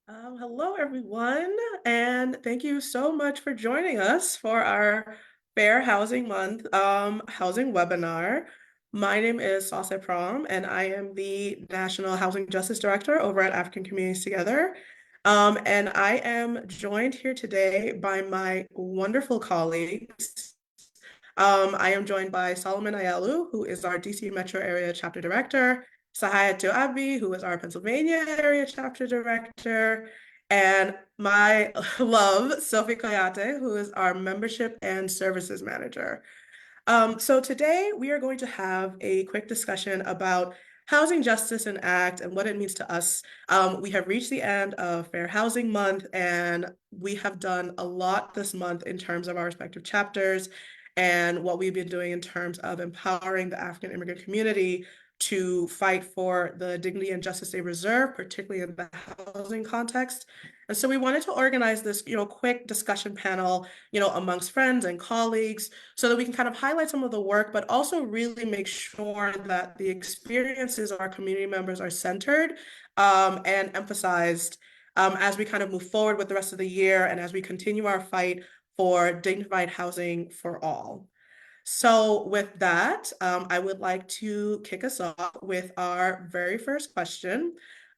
Hello, everyone, and thank you so much for joining us for our Fair Housing Month housing webinar. My name is Sosseh Prom, and I am the National Housing Justice Director over at African Communities Together. And I am joined here today by my wonderful colleagues. I am joined by Solomon Ayalew, who is our DC Metro Area Chapter Director, Tsehaitu Abye, who is our Pennsylvania Area Chapter Director, and my love, Sophie Koyate, who is our Membership and Services Manager. So today we are going to have a quick discussion about housing justice and act and what it means to us. We have reached the end of Fair Housing Month, and we have done a lot this month in terms of our respective chapters and what we've been doing in terms of empowering the African immigrant community to fight for the dignity and justice they reserve, particularly in the housing context. And so we wanted to organize this, quick discussion panel, amongst friends and colleagues so that we can kind of highlight some of the work, but also really make sure that the experiences of our community members are centered and emphasized as we kind of move forward with the rest of the year and as we continue our fight for dignified housing for all. So with that, I would like to kick us off with our very first question.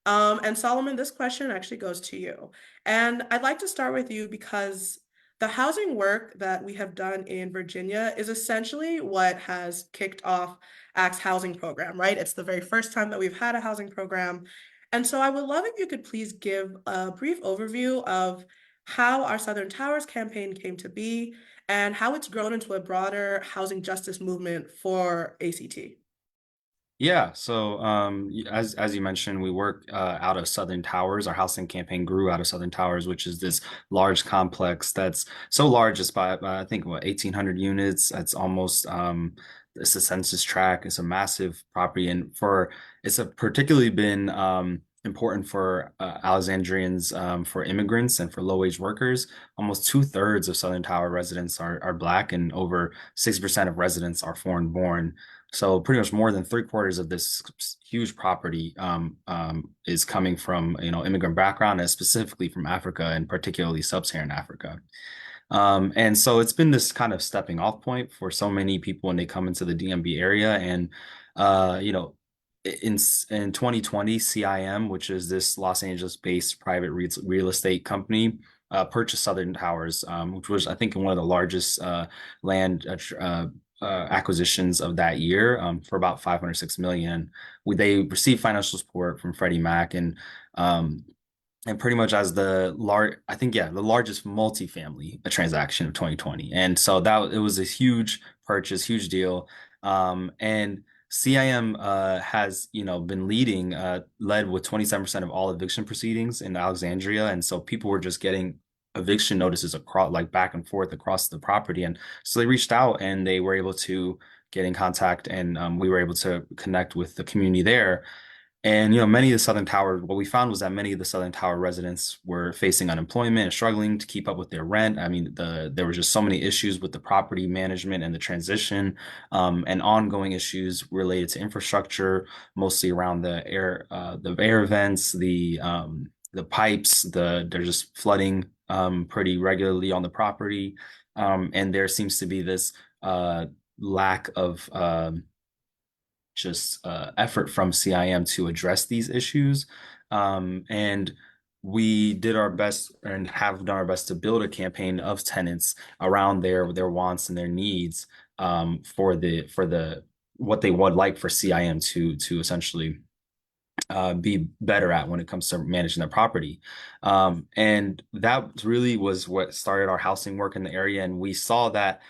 And Solomon, this question actually goes to you. And I'd like to start with you because the housing work that we have done in Virginia is essentially what has kicked off ACT's housing program, right? It's the very first time that we've had a housing program. And so I would love if you could please give a brief overview of how our Southern Towers campaign came to be and how it's grown into a broader housing justice movement for ACT. Yeah, so as you mentioned, we work out of Southern Towers. Our housing campaign grew out of Southern Towers, which is this large complex that's so large, it's by I think what 1,800 units. That's almost it's a census tract. It's a massive property, and for it's a particularly been important for Alexandrians, for immigrants, and for low-wage workers. Almost two-thirds of Southern Tower residents are Black, and over 60% of residents are foreign-born. So pretty much more than three-quarters of this huge property is coming from, immigrant background, and specifically from Africa, and particularly sub-Saharan Africa. And so it's been this kind of stepping off point for so many people when they come into the DMV area. And uh, you know, in 2020, CIM, which is this Los Angeles-based private real estate company, purchased Southern Towers, which was, I think, one of the largest land acquisitions of that year, for about 506 million. They received financial support from Freddie Mac, and pretty much as I think, yeah, the largest multifamily transaction of 2020. And so that it was a huge purchase, huge deal. And CIM has, been led with 27% of all eviction proceedings in Alexandria. And so people were just getting eviction notices across, like, back and forth across the property. And so they reached out and they were able to get in contact, and we were able to connect with the community there. And many of the Southern Tower, what we found was that many of the Southern Tower residents were facing unemployment and struggling to keep up with their rent. I mean, there were just so many issues with the property management and the transition, and ongoing issues related to infrastructure, mostly around the air vents, the pipes. They're just flooding pretty regularly on the property, and there seems to be this lack of just effort from CIM to address these issues. And we did our best and have done our best to build a campaign of tenants around their wants and their needs, for the what they would like for CIM to essentially be better at when it comes to managing their property. And that really was what started our housing work in the area. And we saw that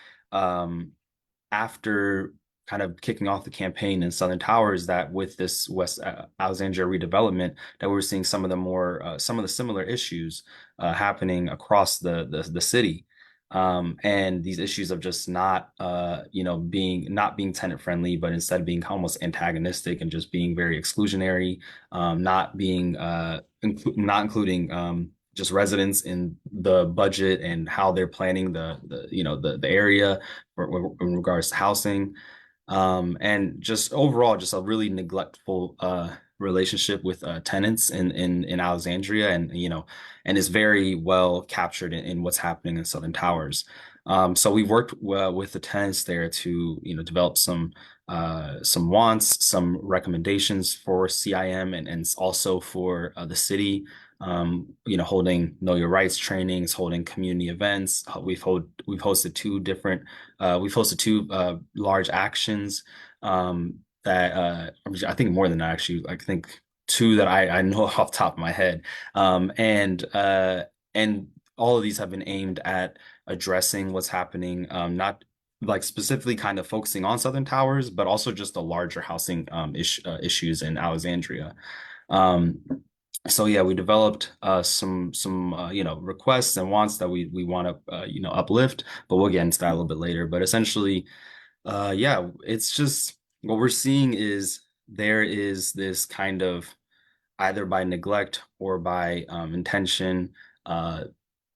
after kind of kicking off the campaign in Southern Towers, that with this West Alexandria redevelopment, that we were seeing some of the similar issues happening across the city. And these issues of just not not being tenant friendly, but instead being almost antagonistic and just being very exclusionary, not including just residents in the budget and how they're planning the area in regards to housing. And just overall, just a really neglectful relationship with tenants in Alexandria, and and is very well captured in what's happening in Southern Towers. So we've worked with the tenants there to develop some wants, some recommendations for CIM, and also for the city. Holding Know Your Rights trainings, holding community events. We've hosted two large actions that I think more than that actually. I think two that I know off the top of my head. And all of these have been aimed at addressing what's happening, not like specifically kind of focusing on Southern Towers, but also just the larger housing issues in Alexandria. Um, so yeah, we developed some requests and wants that we want to uplift, but we'll get into that a little bit later. But essentially, yeah, it's just what we're seeing is there is this kind of, either by neglect or by intention, uh,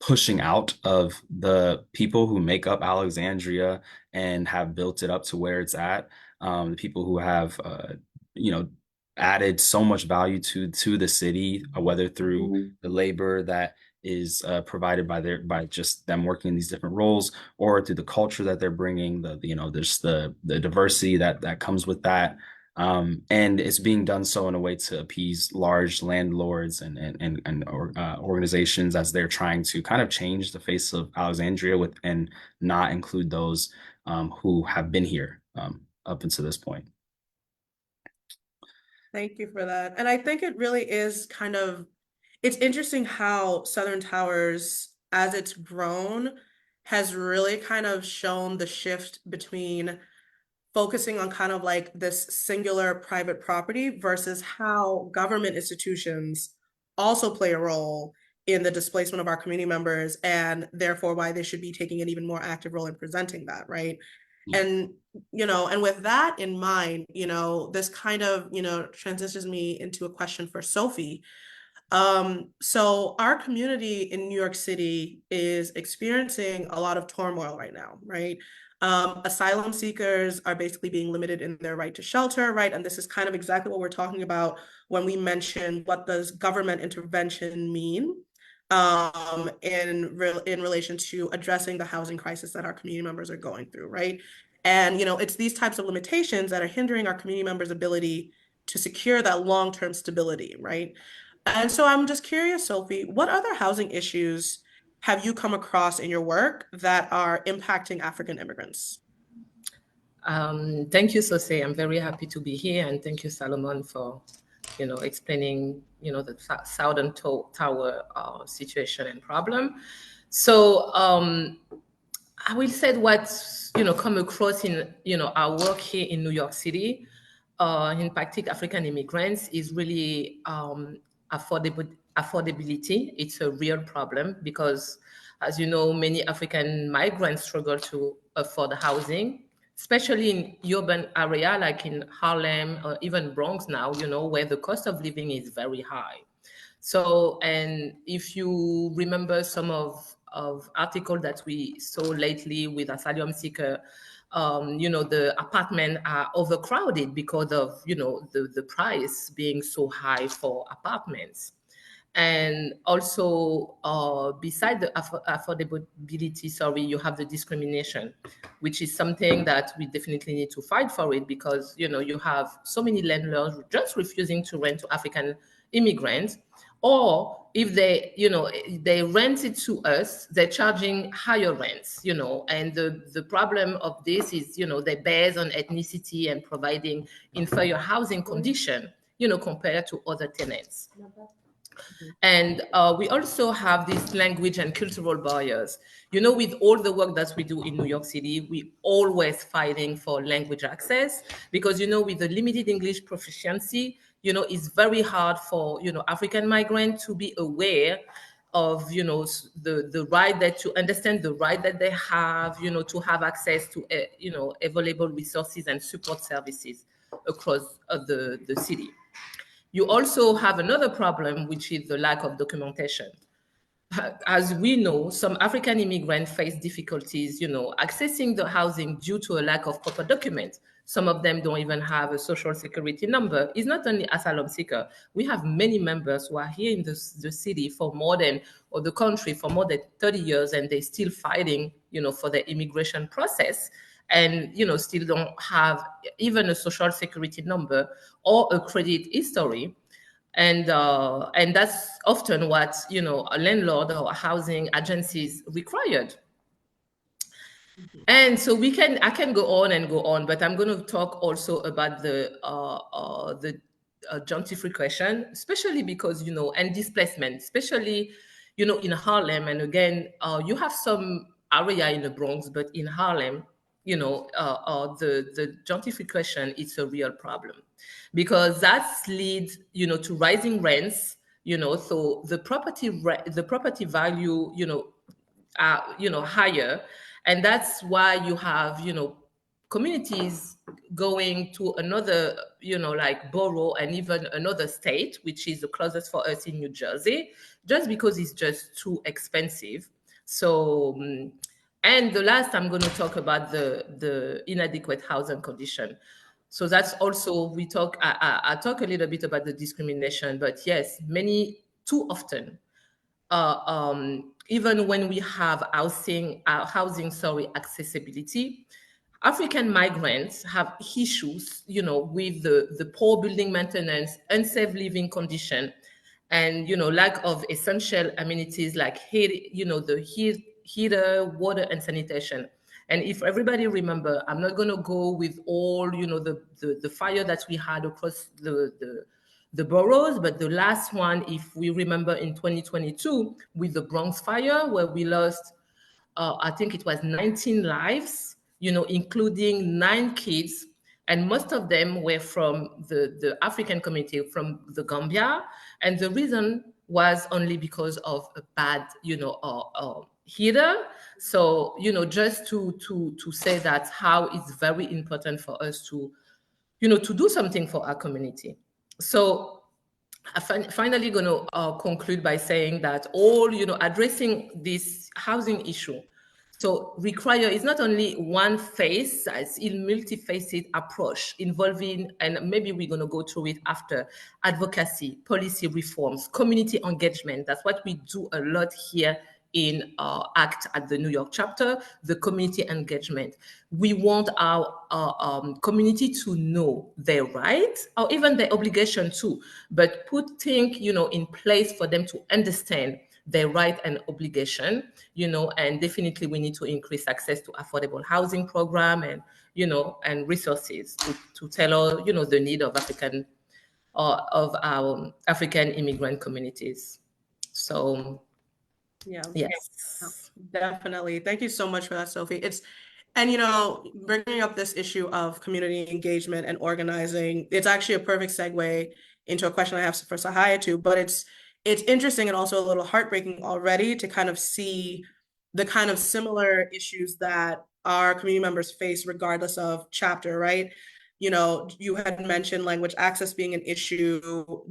pushing out of the people who make up Alexandria and have built it up to where it's at. The people who have, you know, added so much value to the city, whether through the labor that is provided by just them working in these different roles, or through the culture that they're bringing. There's the diversity that comes with that. And it's being done so in a way to appease large landlords and organizations as they're trying to kind of change the face of Alexandria and not include those who have been here up until this point. Thank you for that. And I think it really is it's interesting how Southern Towers, as it's grown, has really kind of shown the shift between focusing on kind of like this singular private property versus how government institutions also play a role in the displacement of our community members, and therefore why they should be taking an even more active role in presenting that, right? And and with that in mind, this kind of, transitions me into a question for Sophie. So our community in New York City is experiencing a lot of turmoil right now, right? Asylum seekers are basically being limited in their right to shelter, right? And this is kind of exactly what we're talking about when we mention what does government intervention mean in relation to addressing the housing crisis that our community members are going through, right? And it's these types of limitations that are hindering our community members' ability to secure that long-term stability, right? And so I'm just curious, Sophie, what other housing issues have you come across in your work that are impacting African immigrants? Thank you, Sosseh. I'm very happy to be here, and thank you, Salomon, for explaining the Southern Tower situation and problem. So I will say what's come across in our work here in New York City, impacting African immigrants, is really affordability. It's a real problem because, as you know, many African migrants struggle to afford housing, especially in urban area like in Harlem or even Bronx now, where the cost of living is very high. So, and if you remember some of articles that we saw lately with asylum seeker, the apartments are overcrowded because of, the price being so high for apartments. And also, beside the affordability, sorry, you have the discrimination, which is something that we definitely need to fight for it because, you have so many landlords just refusing to rent to African immigrants, or if they rent it to us, they're charging higher rents, and the problem of this is, they based on ethnicity and providing inferior housing condition, compared to other tenants. And we also have these language and cultural barriers. With all the work that we do in New York City, we always fighting for language access because, with the limited English proficiency, it's very hard for, African migrants to be aware of, the right that to understand the right that they have, to have access to, available resources and support services across the city. You also have another problem, which is the lack of documentation. As we know, some African immigrants face difficulties, accessing the housing due to a lack of proper documents. Some of them don't even have a social security number. It's not only asylum seeker. We have many members who are here in the city for more than, or the country for more than 30 years, and they're still fighting, for the immigration process, and, still don't have even a social security number or a credit history. And that's often what, a landlord or housing agencies required. And so I can go on and go on, but I'm going to talk also about the gentrification, especially because, and displacement, especially, in Harlem. And again, you have some area in the Bronx, but in Harlem, the gentrification is a real problem, because that leads, to rising rents, so the property value, higher. And that's why you have, communities going to another, like borough and even another state, which is the closest for us in New Jersey, just because it's just too expensive. So, and the last, I'm going to talk about the inadequate housing condition. So that's also, I talk a little bit about the discrimination, but yes, too often, even when we have housing, accessibility, African migrants have issues, with the poor building maintenance, unsafe living condition, and, lack of essential amenities like heater, water, and sanitation. And if everybody remember, I'm not going to go with all, the fire that we had across the boroughs, but the last one, if we remember, in 2022 with the Bronx fire, where we lost, I think it was 19 lives, including 9 kids, and most of them were from the African community, from the Gambia. And the reason was only because of a bad, heater. So, just to say that how it's very important for us to, to do something for our community. So I'm finally going to conclude by saying that all, addressing this housing issue, so require is not only one phase, it's a multifaceted approach involving, and maybe we're going to go through it after, advocacy, policy reforms, community engagement. That's what we do a lot here in ACT at the New York chapter, the community engagement. We want our community to know their rights or even their obligation too, but put things, in place for them to understand their right and obligation, and definitely we need to increase access to affordable housing program and, and resources to tailor, the need of of our African immigrant communities. So, Yeah. yes. Definitely. Thank you so much for that, Sophie. And bringing up this issue of community engagement and organizing, it's actually a perfect segue into a question I have for Tsehaitu, but it's interesting and also a little heartbreaking already to kind of see the kind of similar issues that our community members face regardless of chapter, right? You had mentioned language access being an issue,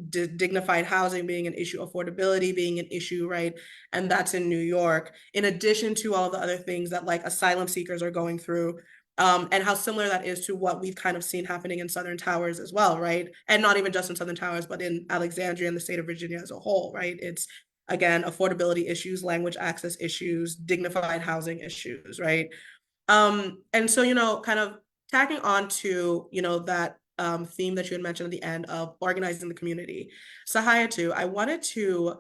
dignified housing being an issue, affordability being an issue, right? And that's in New York, in addition to all the other things that like asylum seekers are going through, and how similar that is to what we've kind of seen happening in Southern Towers as well, right? And not even just in Southern Towers, but in Alexandria and the state of Virginia as a whole, right? It's, again, affordability issues, language access issues, dignified housing issues, right? And so, kind of tacking on to, that theme that you had mentioned at the end of organizing the community. Tsehaitu, I wanted to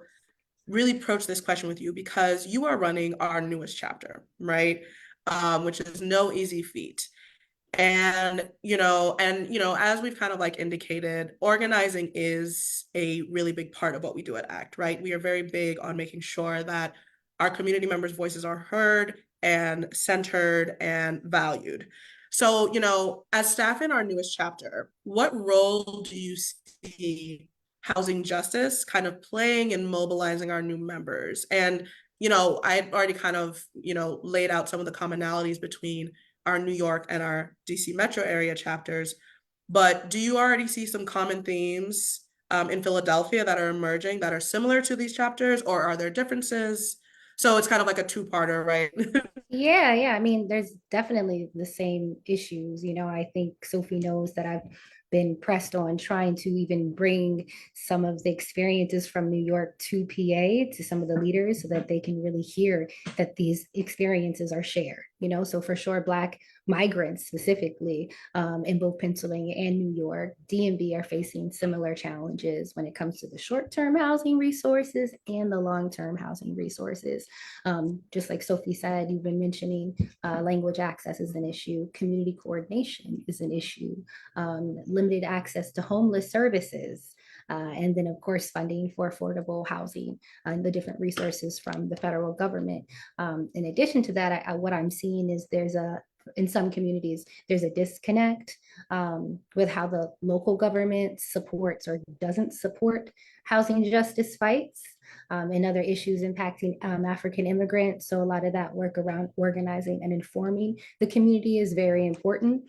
really approach this question with you because you are running our newest chapter, right? Which is no easy feat. And as we've kind of like indicated, organizing is a really big part of what we do at ACT, right? We are very big on making sure that our community members' voices are heard and centered and valued. So, as staff in our newest chapter, what role do you see housing justice kind of playing in mobilizing our new members? And, I already kind of, laid out some of the commonalities between our New York and our DC metro area chapters, but do you already see some common themes in Philadelphia that are emerging that are similar to these chapters, or are there differences? So it's kind of like a two-parter, right? Yeah, yeah. I mean, there's definitely the same issues. I think Sophie knows that I've been pressed on trying to even bring some of the experiences from New York to PA to some of the leaders so that they can really hear that these experiences are shared. So for sure, Black migrants specifically in both Pennsylvania and New York, DMV are facing similar challenges when it comes to the short-term housing resources and the long-term housing resources. Just like Sophie said, you've been mentioning language access is an issue, community coordination is an issue, limited access to homeless services, and then, of course, funding for affordable housing and the different resources from the federal government. In addition to that, what I'm seeing is in some communities, there's a disconnect with how the local government supports or doesn't support housing justice fights and other issues impacting African immigrants. So a lot of that work around organizing and informing the community is very important,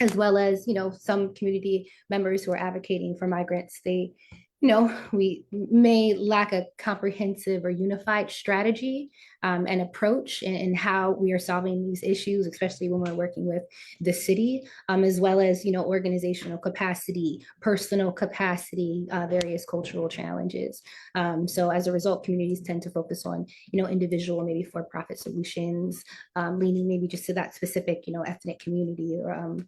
as well as, some community members who are advocating for migrants. We may lack a comprehensive or unified strategy and approach in how we are solving these issues, especially when we're working with the city, as well as, organizational capacity, personal capacity, various cultural challenges. So as a result, communities tend to focus on, individual, maybe for-profit solutions, leaning maybe just to that specific, ethnic community or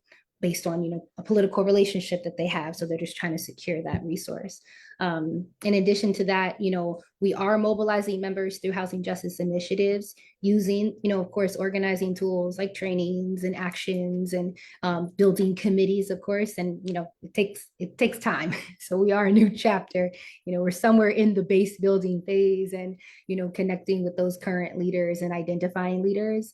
based on a political relationship that they have, so they're just trying to secure that resource. In addition to that, we are mobilizing members through housing justice initiatives using, of course, organizing tools like trainings and actions and building committees, of course. And it takes time. So we are a new chapter. We're somewhere in the base building phase and connecting with those current leaders and identifying leaders.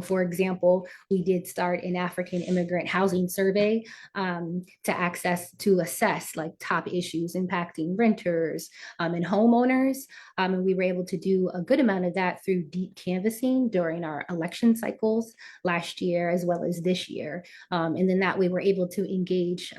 For example, we did start an African immigrant housing survey to assess like top issues impacting renters and homeowners. And we were able to do a good amount of that through deep canvassing during our election cycles last year, as well as this year. And then that way we're able to engage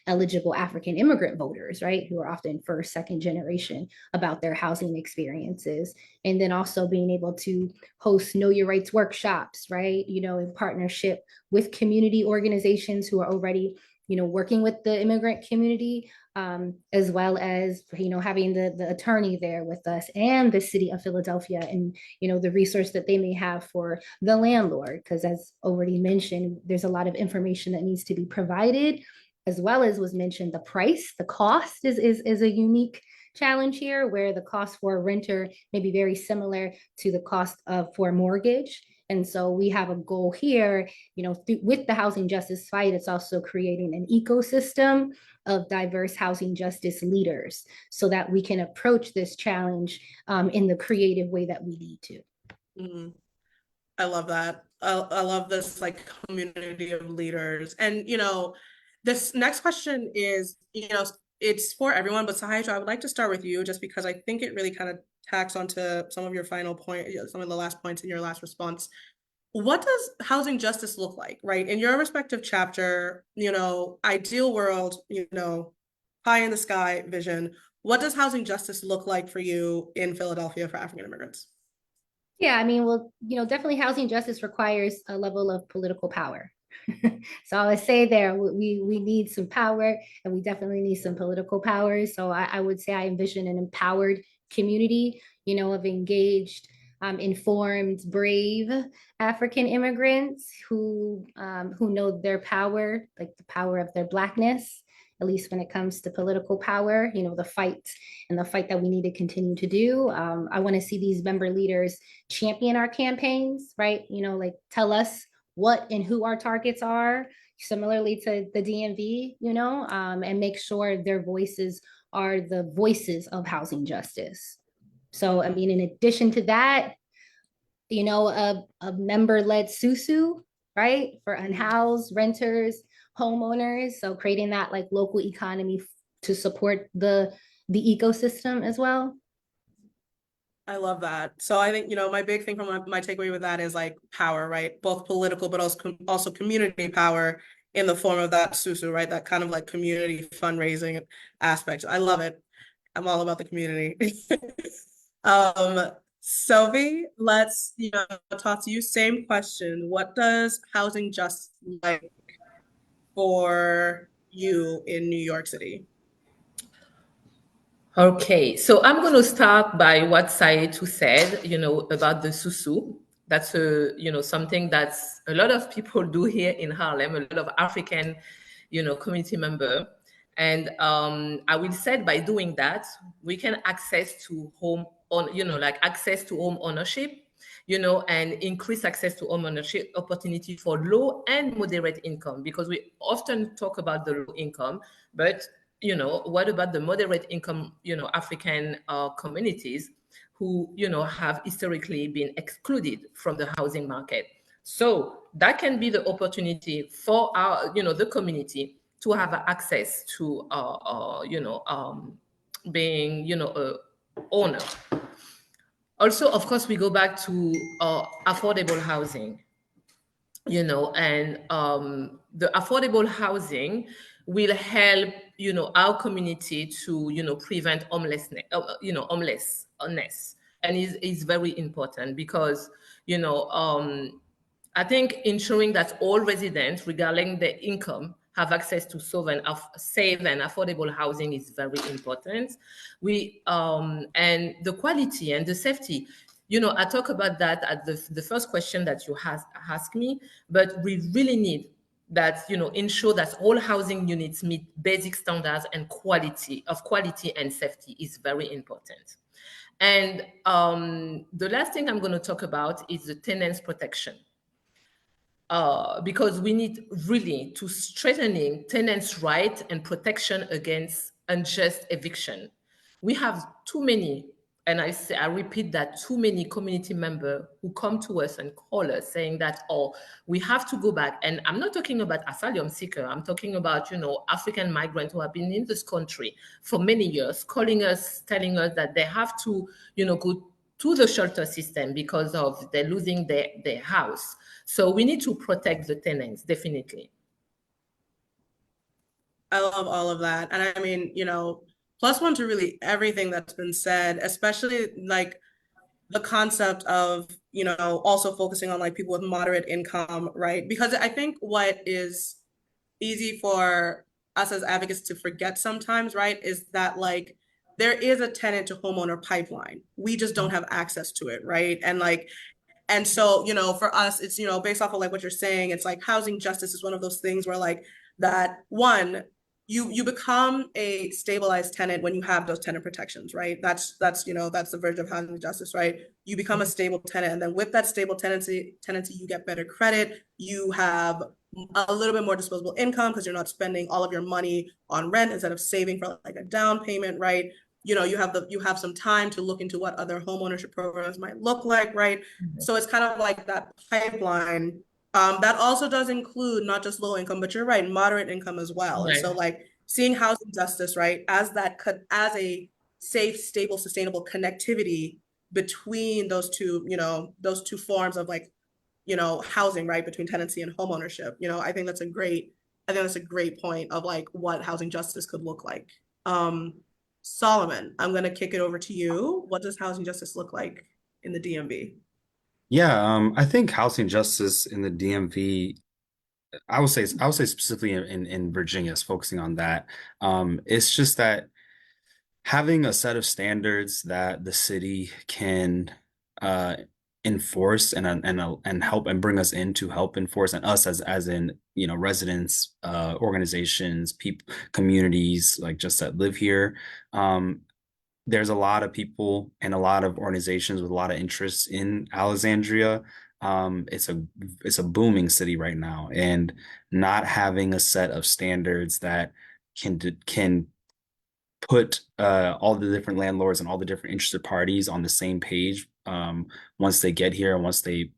eligible African immigrant voters, right, who are often first, second generation, about their housing experiences. And then also being able to host Know Your Rights workshops, right, in partnership with community organizations who are already working with the immigrant community, as well as, having the attorney there with us and the city of Philadelphia and, the resource that they may have for the landlord. Because as already mentioned, there's a lot of information that needs to be provided, as well as was mentioned, the cost is a unique challenge here, where the cost for a renter may be very similar to the cost for a mortgage. And so we have a goal here, with the housing justice fight. It's also creating an ecosystem of diverse housing justice leaders so that we can approach this challenge in the creative way that we need to. Mm-hmm. I love that. I love this like community of leaders. And this next question is, it's for everyone, but Tsehaitu, I would like to start with you just because I think it really kind of tacks onto some of your final point, some of the last points in your last response. What does housing justice look like, right? In your respective chapter, ideal world, pie in the sky vision. What does housing justice look like for you in Philadelphia for African immigrants? Yeah, I mean, well, definitely housing justice requires a level of political power. So I would say there, we need some power, and we definitely need some political power. So I would say I envision an empowered community, of engaged, informed, brave African immigrants who know their power, like the power of their Blackness, at least when it comes to political power, the fight that we need to continue to do. I want to see these member leaders champion our campaigns, right? Like tell us what and who our targets are, similarly to the DMV, and make sure their voices are the voices of housing justice. So, I mean, in addition to that, a member-led SUSU, right, for unhoused renters, homeowners. So creating that like local economy to support the ecosystem as well. I love that. So I think, my big thing from my takeaway with that is like power, right? Both political, but also community power in the form of that SUSU, right? That kind of like community fundraising aspect. I love it. I'm all about the community. Sophie, let's, talk to you. Same question. What does housing justice like for you in New York City? Okay, so I'm going to start by what Tsehaitu said, about the susu. That's something that's a lot of people do here in Harlem, a lot of African, community member. And I will say by doing that, we can access to home on, like access to home ownership, and increase access to home ownership opportunity for low and moderate income, because we often talk about the low income, but what about the moderate income, African communities who, have historically been excluded from the housing market? So that can be the opportunity for our, the community to have access to, being, a owner. Also, of course, we go back to affordable housing, and the affordable housing will help, our community to, prevent homelessness, homelessness, and is very important because, you know, um, I think ensuring that all residents, regarding their income, have access to safe and affordable housing is very important. And the quality and the safety. I talk about that at the first question that you asked me, but we really need that, ensure that all housing units meet basic standards and quality and safety is very important. And the last thing I'm going to talk about is the tenants protection, because we need really to strengthening tenants' right and protection against unjust eviction. We have too many, and I repeat that, too many community members who come to us and call us saying that, oh, we have to go back. And I'm not talking about asylum seeker. I'm talking about, African migrants who have been in this country for many years, calling us, telling us that they have to, go to the shelter system because of they're losing their house. So we need to protect the tenants, definitely. I love all of that. And I mean, plus one to really everything that's been said, especially like the concept of, also focusing on like people with moderate income, right? Because I think what is easy for us as advocates to forget sometimes, right, is that like there is a tenant to homeowner pipeline. We just don't have access to it, right? And so, for us, it's, based off of like what you're saying, it's like housing justice is one of those things where like that one, you become a stabilized tenant when you have those tenant protections, right? That's that's the version of housing justice, right? You become a stable tenant, and then with that stable tenancy, you get better credit. You have a little bit more disposable income because you're not spending all of your money on rent instead of saving for like a down payment, right? You have some time to look into what other homeownership programs might look like, right? So it's kind of like that pipeline. That also does include not just low income, but you're right, moderate income as well. And Right. so like seeing housing justice, right, as a safe, stable, sustainable connectivity between those two forms of like, housing, right, between tenancy and homeownership. I think that's a great point of like what housing justice could look like. Um, Solomon, I'm gonna kick it over to you. What does housing justice look like in the DMV? Yeah, I think housing justice in the DMV, I would say specifically in Virginia is focusing on that. It's just that having a set of standards that the city can uh enforce and help and bring us in to help enforce, and us as in residents, organizations, people, communities like just that live here. There's a lot of people and a lot of organizations with a lot of interests in Alexandria. It's a booming city right now, and not having a set of standards that can put all the different landlords and all the different interested parties on the same page once they get here and once they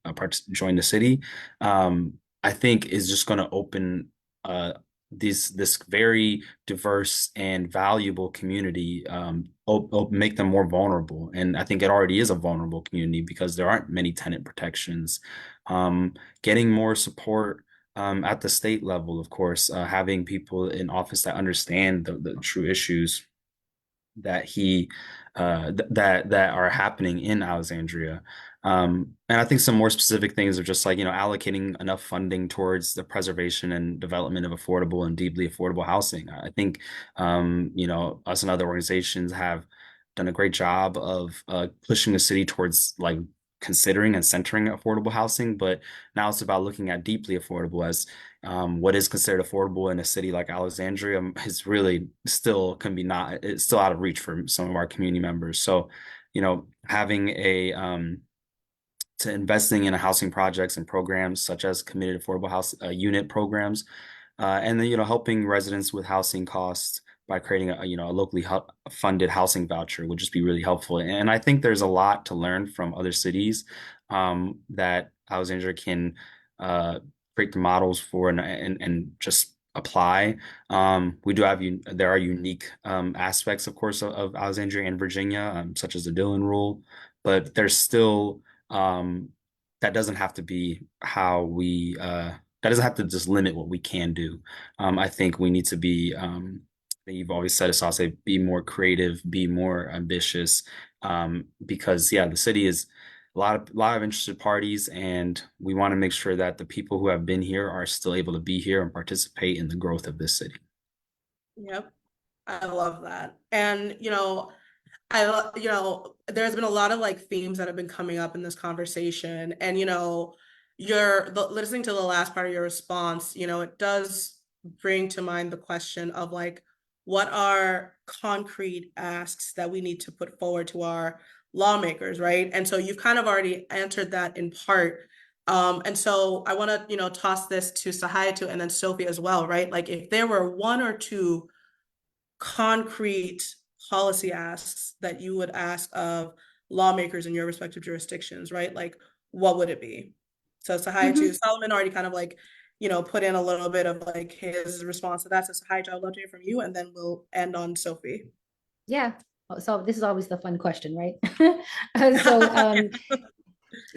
join the city, I think is just going to open this very diverse and valuable community, make them more vulnerable. And I think it already is a vulnerable community because there aren't many tenant protections. Getting more support at the state level, of course, having people in office that understand the true issues that he that are happening in Alexandria. And I think some more specific things are just like, allocating enough funding towards the preservation and development of affordable and deeply affordable housing. I think, us and other organizations have done a great job of pushing the city towards like considering and centering affordable housing, but now it's about looking at deeply affordable as what is considered affordable in a city like Alexandria is really still can be not, it's still out of reach for some of our community members. So, having to investing in housing projects and programs such as committed affordable house unit programs, and then helping residents with housing costs by creating a locally funded housing voucher would just be really helpful. And I think there's a lot to learn from other cities that Alexandria can create the models for and just apply. We do have there are unique aspects, of course, of Alexandria and Virginia, such as the Dillon Rule, but there's still that doesn't have to be how we that doesn't have to just limit what we can do. I think we need to be you've always said, Sosseh, be more creative, be more ambitious, because the city is a lot of interested parties, and we want to make sure that the people who have been here are still able to be here and participate in the growth of this city. Yep, I love that. And there's been a lot of like themes that have been coming up in this conversation, and listening to the last part of your response, it does bring to mind the question of like, what are concrete asks that we need to put forward to our lawmakers, right? And so you've kind of already answered that in part. And so I want to, toss this to Tsehaitu and then Sophie as well, right? Like if there were one or two concrete policy asks that you would ask of lawmakers in your respective jurisdictions, right? Like, what would it be? So Tsehaitu, Solomon already kind of like, put in a little bit of like his response to that. So Tsehaitu, I'd love to hear from you, and then we'll end on Sophie. Yeah. So this is always the fun question, right? So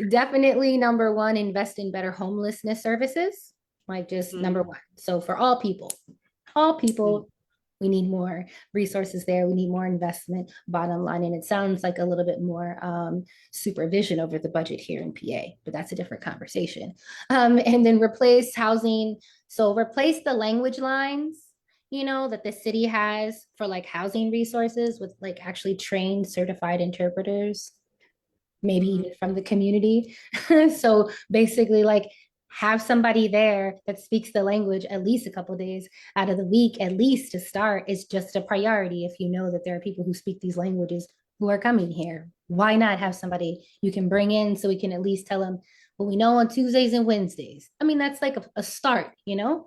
definitely number one, invest in better homelessness services, like just number one. So for all people, we need more resources there. We need more investment, bottom line. And it sounds like a little bit more supervision over the budget here in PA, but that's a different conversation. And then replace housing. So replace the language lines, that the city has for like housing resources with like actually trained certified interpreters, maybe even from the community. So basically like have somebody there that speaks the language at least a couple of days out of the week, at least to start, is just a priority. If you know that there are people who speak these languages who are coming here, why not have somebody you can bring in so we can at least tell them what we know on Tuesdays and Wednesdays? I mean, that's like a start, right.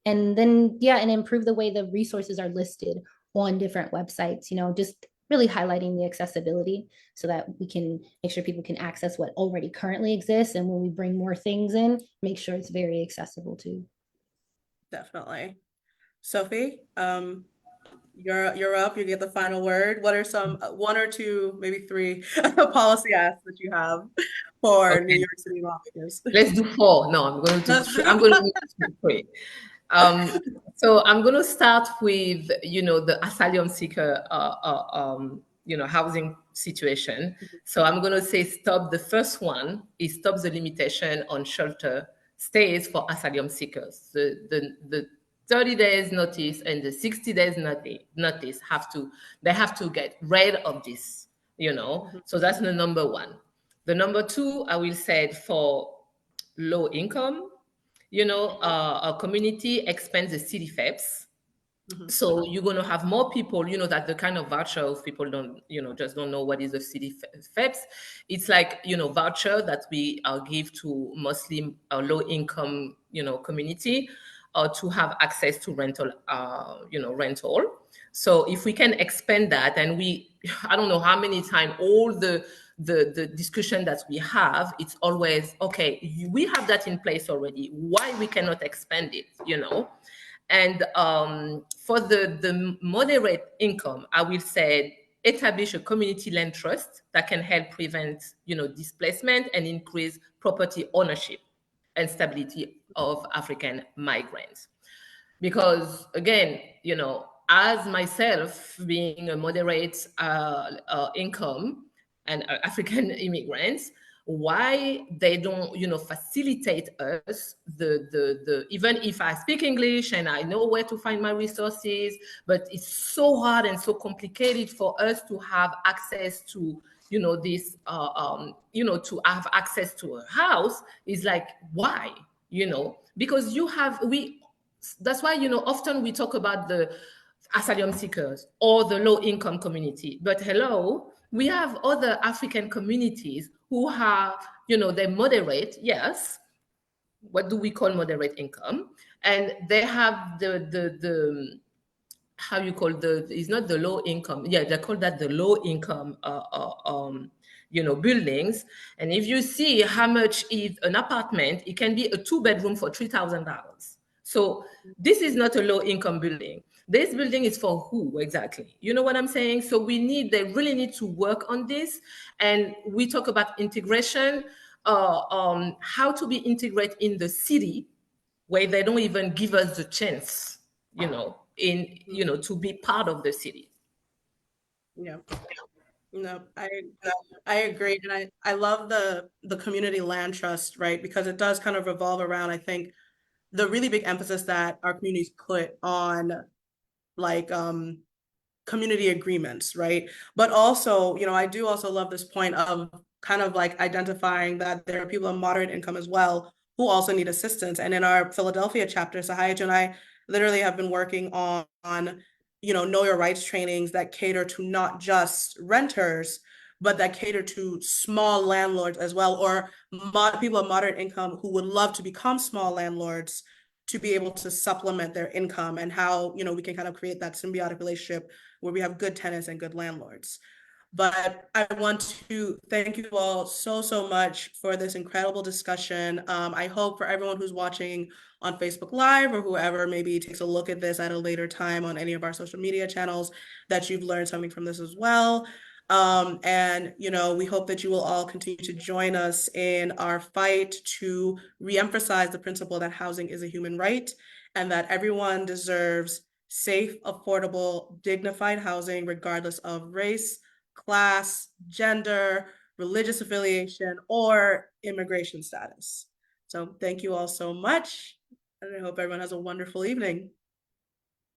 And then, and improve the way the resources are listed on different websites, just really highlighting the accessibility so that we can make sure people can access what already currently exists. And when we bring more things in, make sure it's very accessible too. Definitely. Sophie, you're up. You get the final word. What are some one or two, maybe three policy asks that you have for New York City lawmakers? Let's do four. No, I'm going to do 3. I'm going to do 3. So I'm going to start with, the asylum seeker, housing situation. So I'm going to say stop. The first one is stop the limitation on shelter stays for asylum seekers. The 30 days notice and the 60 days notice have to get rid of this, So that's the number one. The number two, I will say for low income, our community expands the city FEPS. So you're going to have more people, that the kind of voucher of people don't, just don't know what is the city FEPS. It's like, voucher that we give to mostly low income, community to have access to rental. So if we can expand that, and I don't know how many times all the discussion that we have, it's always, okay, we have that in place already. Why we cannot expand it, And for the moderate income, I will say establish a community land trust that can help prevent, displacement and increase property ownership and stability of African migrants. Because again, as myself being a moderate income and African immigrants, why they don't, facilitate us the even if I speak English and I know where to find my resources, but it's so hard and so complicated for us to have access to, this, to have access to a house is like, why? Because that's why, often we talk about the asylum seekers or the low income community. But hello, we have other African communities who are, they moderate, yes. What do we call moderate income? And they have the how you call it's not the low income. Yeah, they call that the low income buildings. And if you see how much is an apartment, it can be a 2-bedroom for $3,000. So this is not a low income building. This building is for who exactly? You know what I'm saying? So they really need to work on this. And we talk about integration, how to be integrated in the city where they don't even give us the chance, to be part of the city. Yeah. No, I agree. And I love the community land trust, right? Because it does kind of revolve around, I think, the really big emphasis that our communities put on like community agreements, right? But also, I do also love this point of kind of like identifying that there are people of moderate income as well who also need assistance. And in our Philadelphia chapter, Tsehaitu and I literally have been working on know your rights trainings that cater to not just renters, but that cater to small landlords as well, or people of moderate income who would love to become small landlords to be able to supplement their income, and how we can kind of create that symbiotic relationship where we have good tenants and good landlords. But I want to thank you all so much for this incredible discussion. I hope for everyone who's watching on Facebook Live or whoever maybe takes a look at this at a later time on any of our social media channels, that you've learned something from this as well. And we hope that you will all continue to join us in our fight to reemphasize the principle that housing is a human right and that everyone deserves safe, affordable, dignified housing regardless of race, class, gender, religious affiliation, or immigration status. So thank you all so much, and I hope everyone has a wonderful evening.